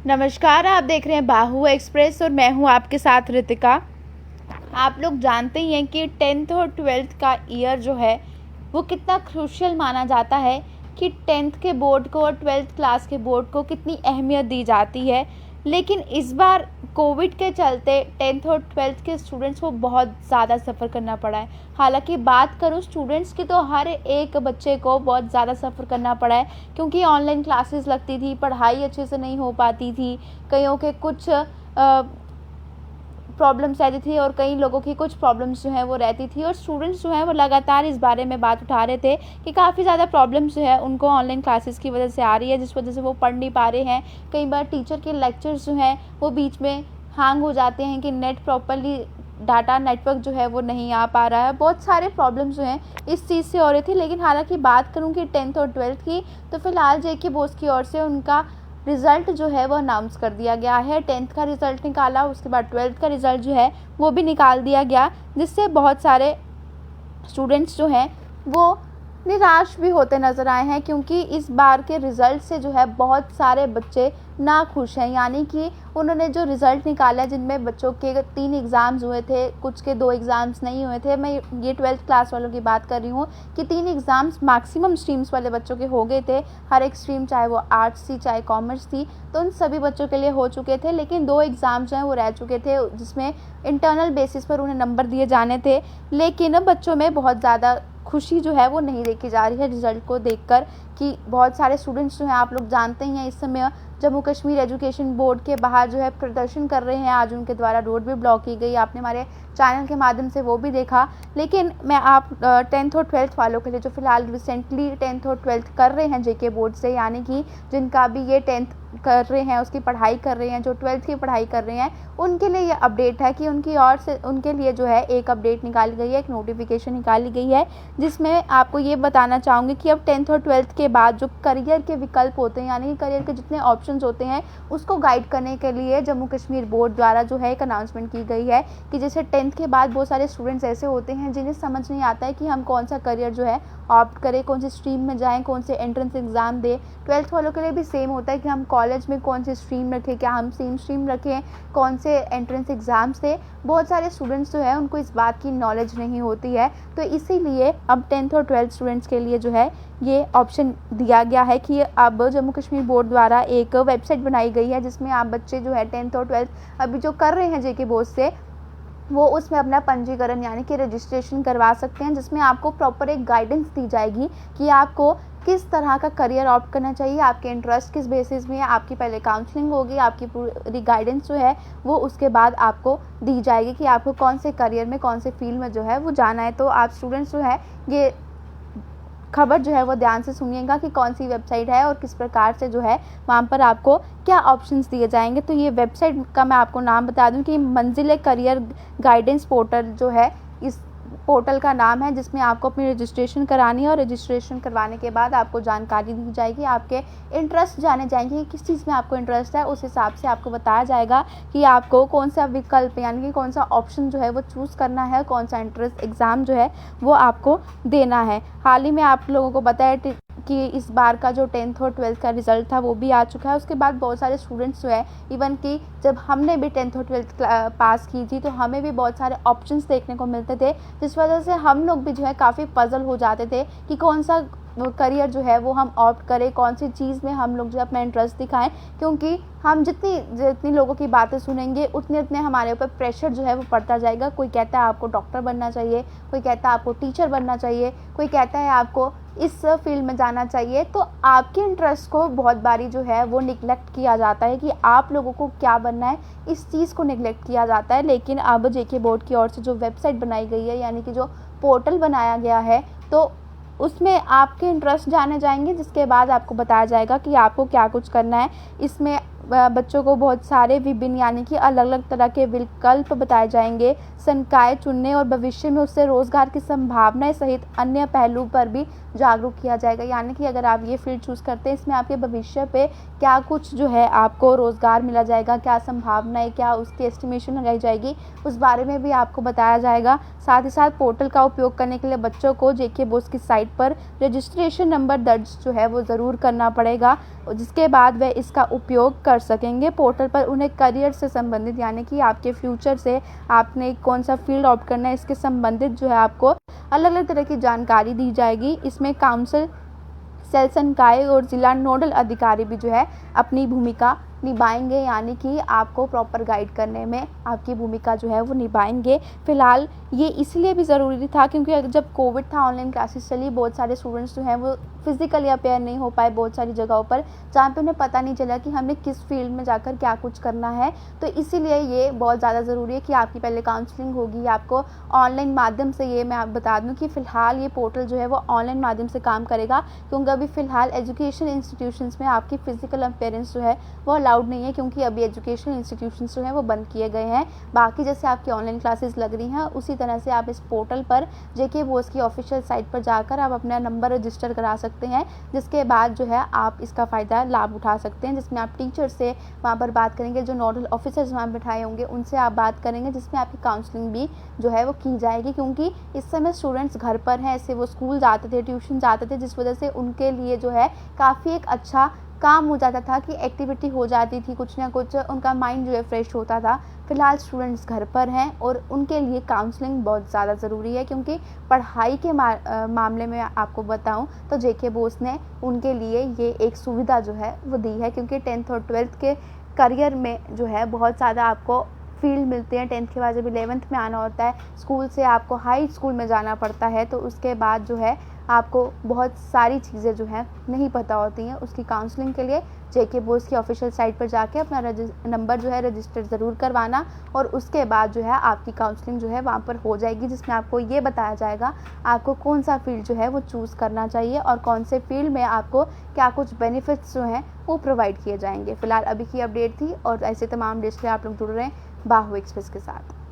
नमस्कार, आप देख रहे हैं बाहु एक्सप्रेस और मैं हूं आपके साथ रितिका। आप लोग जानते ही हैं कि 10th और 12th का ईयर जो है वो कितना क्रूशियल माना जाता है, कि 10th के बोर्ड को और 12th क्लास के बोर्ड को कितनी अहमियत दी जाती है। लेकिन इस बार कोविड के चलते 10th और 12th के स्टूडेंट्स को बहुत ज़्यादा सफ़र करना पड़ा है। हालांकि बात करूँ स्टूडेंट्स की, तो हर एक बच्चे को बहुत ज़्यादा सफ़र करना पड़ा है, क्योंकि ऑनलाइन क्लासेस लगती थी, पढ़ाई अच्छे से नहीं हो पाती थी, कईयों के कुछ प्रॉब्लम्स रहती थी और कई लोगों की कुछ प्रॉब्लम्स जो है वो रहती थी। और स्टूडेंट्स जो हैं वो लगातार इस बारे में बात उठा रहे थे कि काफ़ी ज़्यादा प्रॉब्लम्स जो है उनको ऑनलाइन क्लासेस की वजह से आ रही है, जिस वजह से वो पढ़ नहीं पा रहे हैं। कई बार टीचर के लेक्चर्स जो हैं वो बीच में हैंग हो जाते हैं, कि नेट प्रॉपरली डाटा नेटवर्क जो है वो नहीं आ पा रहा है। बहुत सारे प्रॉब्लम्स जो हैं इस चीज़ से हो रही थी। लेकिन हालांकि बात करूँ कि 10th और 12th की, तो फिलहाल जेके बोस की ओर से उनका रिज़ल्ट जो है वो अनाउंस कर दिया गया है। 10th का रिज़ल्ट निकाला, उसके बाद 12th का रिज़ल्ट जो है वो भी निकाल दिया गया, जिससे बहुत सारे स्टूडेंट्स जो हैं वो निराश भी होते नज़र आए हैं, क्योंकि इस बार के रिज़ल्ट से जो है बहुत सारे बच्चे नाखुश हैं। यानी कि उन्होंने जो रिज़ल्ट निकाला है, जिनमें बच्चों के 3 एग्ज़ाम्स हुए थे, कुछ के 2 एग्ज़ाम्स नहीं हुए थे। मैं ये 12th क्लास वालों की बात कर रही हूँ कि 3 एग्ज़ाम्स मैक्सिमम स्ट्रीम्स वाले बच्चों के हो गए थे। हर एक स्ट्रीम, चाहे वो आर्ट्स थी चाहे कॉमर्स थी, तो उन सभी बच्चों के लिए हो चुके थे। लेकिन 2 एग्ज़ाम जो हैं वो रह चुके थे, जिसमें इंटरनल बेसिस पर उन्हें नंबर दिए जाने थे। लेकिन बच्चों में बहुत ज़्यादा खुशी जो है वो नहीं देखी जा रही है रिज़ल्ट को देखकर, कि बहुत सारे स्टूडेंट्स जो हैं, आप लोग जानते ही हैं, इस समय जम्मू कश्मीर एजुकेशन बोर्ड के बाहर जो है प्रदर्शन कर रहे हैं। आज उनके द्वारा रोड भी ब्लॉक की गई, आपने हमारे चैनल के माध्यम से वो भी देखा। लेकिन मैं 10th और 12th वालों के लिए, जो फिलहाल रिसेंटली 10th और 12th कर रहे हैं जेके बोर्ड से, यानी कि जिनका भी ये 10th कर रहे हैं उसकी पढ़ाई कर रहे हैं, जो 12th की पढ़ाई कर रहे हैं, उनके लिए ये अपडेट है कि उनकी ओर से उनके लिए जो है एक अपडेट निकाली गई है, एक नोटिफिकेशन निकाली गई है, जिसमें आपको ये बताना चाहूँगी कि अब 10th और 12th के बाद जो करियर के विकल्प होते हैं, यानी कि करियर के जितने ऑप्शंस होते हैं, उसको गाइड करने के लिए जम्मू कश्मीर बोर्ड द्वारा जो है एक अनाउंसमेंट की गई है, कि जैसे 10th के बाद बहुत सारे स्टूडेंट्स ऐसे होते हैं जिन्हें समझ नहीं आता है कि हम कौन सा करियर जो है ऑप्ट करें, कौन सी स्ट्रीम में जाएं, कौन से एंट्रेंस एग्ज़ाम दें। 12th वालों के लिए भी सेम होता है कि हम कॉलेज में कौन सी स्ट्रीम रखें, क्या हम सेम स्ट्रीम रखें, कौन से एंट्रेंस एग्ज़ाम्स दें। बहुत सारे स्टूडेंट्स जो है उनको इस बात की नॉलेज नहीं होती है, तो इसीलिए अब 10th और 12th स्टूडेंट्स के लिए जो है ये ऑप्शन दिया गया है कि अब जम्मू कश्मीर बोर्ड द्वारा एक वेबसाइट बनाई गई है, जिसमें आप बच्चे जो है 10th और 12th अभी जो कर रहे हैं जेके बोर्ड से, वो उसमें अपना पंजीकरण यानी कि रजिस्ट्रेशन करवा सकते हैं, जिसमें आपको प्रॉपर एक गाइडेंस दी जाएगी कि आपको किस तरह का करियर ऑप्ट करना चाहिए, आपके इंटरेस्ट किस बेसिस में है। आपकी पहले काउंसलिंग होगी, आपकी पूरी गाइडेंस जो है वो उसके बाद आपको दी जाएगी कि आपको कौन से करियर में, कौन से फील्ड में जो है वो जाना है। तो आप स्टूडेंट्स जो है ये खबर जो है वो ध्यान से सुनिएगा कि कौन सी वेबसाइट है और किस प्रकार से जो है वहाँ पर आपको क्या ऑप्शंस दिए जाएंगे। तो ये वेबसाइट का मैं आपको नाम बता दूं कि मंजिल करियर गाइडेंस पोर्टल जो है, इस पोर्टल का नाम है, जिसमें आपको अपनी रजिस्ट्रेशन करानी है। और रजिस्ट्रेशन करवाने के बाद आपको जानकारी दी जाएगी, आपके इंटरेस्ट जाने जाएंगे कि किस चीज़ में आपको इंटरेस्ट है। उस हिसाब से आपको बताया जाएगा कि आपको कौन सा विकल्प यानी कि कौन सा ऑप्शन जो है वो चूज़ करना है, कौन सा एंट्रेंस एग्ज़ाम जो है वो आपको देना है। हाल ही में आप लोगों को बताया कि इस बार का जो 10th और 12th का रिज़ल्ट था वो भी आ चुका है। उसके बाद बहुत सारे स्टूडेंट्स जो है, इवन कि जब हमने भी 10th और 12th पास की थी, तो हमें भी बहुत सारे ऑप्शंस देखने को मिलते थे, जिस वजह से हम लोग भी जो है काफ़ी पज़ल हो जाते थे कि कौन सा करियर जो है वो हम ऑप्ट करें, कौन सी चीज़ में हम लोग जो अपना इंटरेस्ट दिखाएं। क्योंकि हम जितनी लोगों की बातें सुनेंगे, उतने हमारे ऊपर प्रेशर जो है वो पड़ता जाएगा। कोई कहता है आपको डॉक्टर बनना चाहिए, कोई कहता है आपको टीचर बनना चाहिए, कोई कहता है आपको इस फील्ड में जाना चाहिए। तो आपके इंटरेस्ट को बहुत बारी जो है वो निगलेक्ट किया जाता है कि आप लोगों को क्या बनना है, इस चीज़ को निगलेक्ट किया जाता है। लेकिन अब जेके बोर्ड की ओर से जो वेबसाइट बनाई गई है, यानी कि जो पोर्टल बनाया गया है, तो उसमें आपके इंटरेस्ट जाने जाएंगे, जिसके बाद आपको बताया जाएगा कि आपको क्या कुछ करना है। इसमें बच्चों को बहुत सारे विभिन्न यानी कि अलग अलग तरह के विकल्प बताए जाएंगे, संकाय चुनने और भविष्य में उससे रोज़गार की संभावनाएं सहित अन्य पहलू पर भी जागरूक किया जाएगा। यानी कि अगर आप ये फील्ड चूज़ करते हैं, इसमें आपके भविष्य पे क्या कुछ जो है आपको रोज़गार मिला जाएगा, क्या संभावनाएं, क्या उसकी एस्टिमेशन लगाई जाएगी, उस बारे में भी आपको बताया जाएगा। साथ ही साथ पोर्टल का उपयोग करने के लिए बच्चों को जेके बोस की साइट पर रजिस्ट्रेशन नंबर दर्ज जो है वो ज़रूर करना पड़ेगा, जिसके बाद वह इसका उपयोग कर सकेंगे। पोर्टल पर उन्हें करियर से संबंधित यानी कि आपके फ्यूचर से आपने कौन सा फील्ड ऑप्ट करना है इसके संबंधित जो है आपको अलग अलग तरह की जानकारी दी जाएगी। इसमें काउंसिल, सेल संकाय और जिला नोडल अधिकारी भी जो है अपनी भूमिका निभाएंगे, यानी कि आपको प्रॉपर गाइड करने में आपकी भूमिका जो है वो निभाएंगे। फ़िलहाल ये इसलिए भी ज़रूरी था क्योंकि जब कोविड था, ऑनलाइन क्लासेस चली, बहुत सारे स्टूडेंट्स जो हैं वो फिज़िकली अपेयर नहीं हो पाए बहुत सारी जगहों पर, जहाँ पे उन्हें पता नहीं चला कि हमने किस फील्ड में जाकर क्या कुछ करना है। तो इसीलिए ये बहुत ज़्यादा ज़रूरी है कि आपकी पहले काउंसलिंग होगी, आपको ऑनलाइन माध्यम से, ये मैं आप बता दूँ कि फ़िलहाल ये पोर्टल जो है वो ऑनलाइन माध्यम से काम करेगा, क्योंकि अभी फ़िलहाल एजुकेशन इंस्टीट्यूशंस में आपकी फ़िज़िकल अपेयरेंस जो है वो अलाउड नहीं है, क्योंकि अभी एजुकेशन इंस्टीट्यूशंस जो हैं वो बंद किए गए हैं। बाकी जैसे आपकी ऑनलाइन क्लासेस लग रही हैं उसी तरह से आप इस पोर्टल पर जेके बोस की ऑफिशियल साइट पर जाकर आप अपना नंबर रजिस्टर करा सकते हैं, जिसके बाद जो है आप इसका फ़ायदा लाभ उठा सकते हैं, जिसमें आप टीचर से वहाँ पर बात करेंगे, जो नोडल ऑफिसर्स वहाँ बैठाए होंगे उनसे आप बात करेंगे, जिसमें आपकी काउंसलिंग भी जो है वो की जाएगी। क्योंकि इस समय स्टूडेंट्स घर पर हैं, ऐसे वो स्कूल जाते थे, ट्यूशन जाते थे, जिस वजह से उनके लिए जो है काफ़ी एक अच्छा काम हो जाता था कि एक्टिविटी हो जाती थी, कुछ ना कुछ उनका माइंड जो है फ्रेश होता था। फ़िलहाल स्टूडेंट्स घर पर हैं और उनके लिए काउंसलिंग बहुत ज़्यादा ज़रूरी है, क्योंकि पढ़ाई के मामले में आपको बताऊं तो जेके बोस ने उनके लिए ये एक सुविधा जो है वो दी है, क्योंकि 10th और 12th के करियर में जो है बहुत ज़्यादा आपको फील्ड मिलते हैं। 10th के बाद जब 11th में आना होता है, स्कूल से आपको हाई स्कूल में जाना पड़ता है, तो उसके बाद जो है आपको बहुत सारी चीज़ें जो हैं नहीं पता होती हैं। उसकी काउंसलिंग के लिए जेके बोस की ऑफिशियल साइट पर जाके अपना नंबर जो है रजिस्टर ज़रूर करवाना, और उसके बाद जो है आपकी काउंसलिंग जो है वहाँ पर हो जाएगी, जिसमें आपको ये बताया जाएगा आपको कौन सा फील्ड जो है वो चूज़ करना चाहिए और कौन से फील्ड में आपको क्या कुछ बेनिफिट्स जो हैं वो प्रोवाइड किए जाएंगे। फ़िलहाल अभी की अपडेट थी, और ऐसे तमाम डिश से आप लोग जुड़ रहे हैं बाहु एक्सप्रेस के साथ।